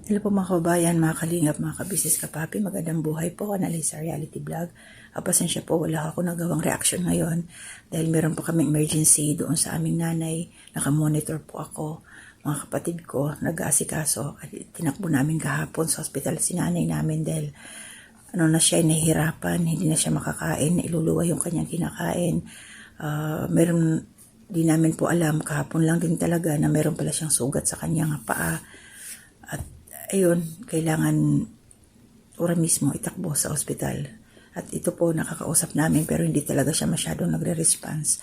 Hello po mga kabayan, mga kalingap, mga kabisnes kapapi, magandang buhay po, Analisa Reality Vlog. Pasensya po, wala ako nagawang reaction ngayon dahil meron po kami emergency doon sa aming nanay. Nakamonitor po ako, mga kapatid ko, nag-aasikaso at tinakbo namin kahapon sa hospital si nanay namin dahil na siya, nahihirapan, hindi na siya makakain, iluluwa yung kanyang kinakain. Meron, di namin po alam, kahapon lang din talaga na meron pala siyang sugat sa kanyang paa. At ayun, kailangan ora mismo itakbo sa ospital. At ito po nakakausap namin pero hindi talaga siya masyadong nagre-response.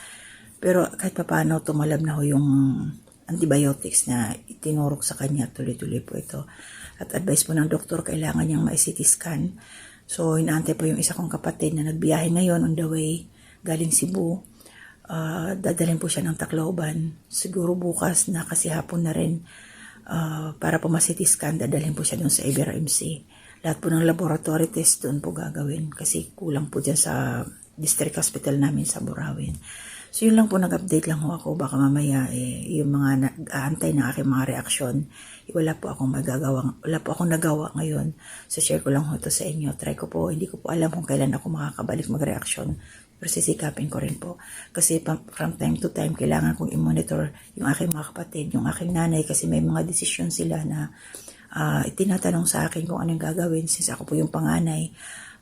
Pero kahit papaano tumalab na ho yung antibiotics na itinurok sa kanya, tuloy-tuloy po ito. At advice po ng doktor, kailangan niyang ma-CT scan. So inaantay po yung isa kong kapatid na nagbiyahe ngayon on the way, galing Cebu. Dadalhin po siya ng Tacloban. Siguro bukas na kasi hapon na rin. Para po ma-CT scan, dadalhin po siya doon sa IBRMC. Lahat po ng laboratory test doon po gagawin kasi kulang po dyan sa district hospital namin sa Burawin. So yun lang po, nag-update lang ho ako. Baka mamaya yung mga nag-aantay ng aking mga reaksyon, wala po akong nagawa ngayon. So share ko lang ho ito sa inyo. Try ko po, hindi ko po alam kung kailan ako makakabalik mag-reaksyon. Pero sisikapin ko rin po. Kasi from time to time, kailangan kong i-monitor yung aking mga kapatid, yung aking nanay, kasi may mga desisyon sila na itinatanong sa akin kung anong gagawin since ako po yung panganay.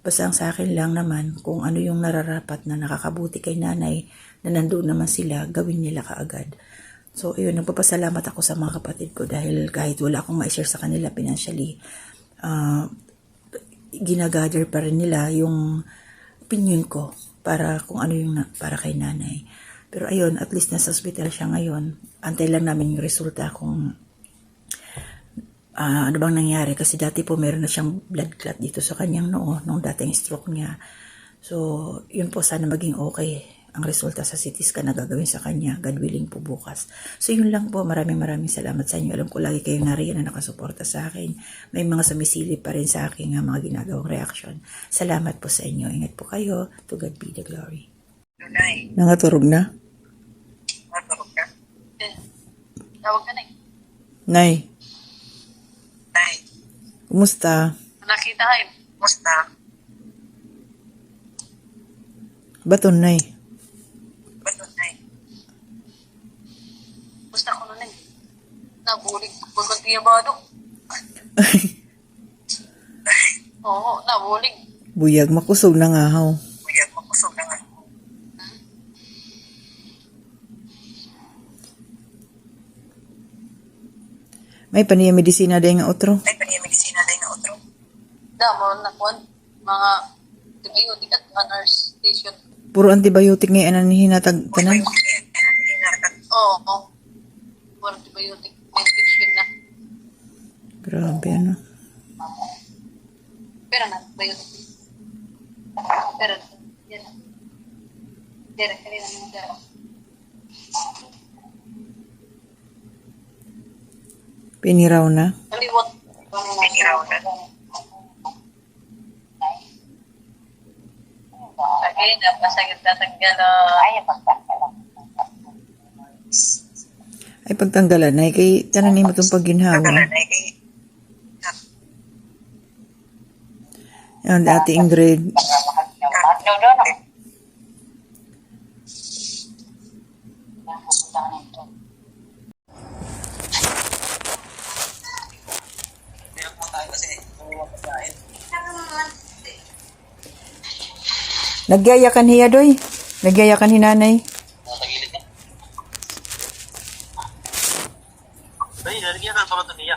Basta ang sa akin lang naman, kung ano yung nararapat na nakakabuti kay nanay, na nandoon naman sila, gawin nila kaagad. So, ayun, nagpapasalamat ako sa mga kapatid ko dahil kahit wala akong ma-share sa kanila financially, ginagather pa rin nila yung opinion ko para kung ano yung para kay nanay. Pero ayun, at least nasa hospital siya ngayon. Antay lang namin yung resulta kung ano bang nangyari. Kasi dati po meron na siyang blood clot dito sa kanyang noo nung dating stroke niya. So, yun po, sana maging okay ang resulta sa CT scan na gagawin sa kanya. God willing po bukas. So, yun lang po. Maraming salamat sa inyo. Alam ko lagi kayong nariyan na nakasuporta sa akin. May mga sumisilip pa rin sa aking mga ginagawang reaction. Salamat po sa inyo. Ingat po kayo. To God be the glory. Nangaturog na? Nangaturog na? Tawag ka na eh. Nay. Nay. Kumusta? Nakita ka eh. Kumusta? Baton, Nay. Baton, Nay. Kumusta ko na eh. Nabulig. Pagod tiyabado. Oo, nabulig. Buyag, makusog na nga ho. Buyag, makusog na nga. May paniya medisina day nga otro. May paniya medisina day nga otro. Damo na kuwan. Mga antibiotic at nurse station. Puro antibiotic ngayon ang hinatag tanan. Oo. Puro antibiotic medication na. Grabe ano. Pero na antibiotic. Pero yan. Dere kanina ng dere. Piniraw na. Kaliwat. Piniraw na. Okay, napasagit tatanggal. Ay pagtanggalan ay kay tanan ni mo tong pagginhawa. Yan dati Ingrid. Nagyayakan hiya doy. Nagyayakan hinanay. Tagilid na. Dahil, nalagyan ka pa ito niya.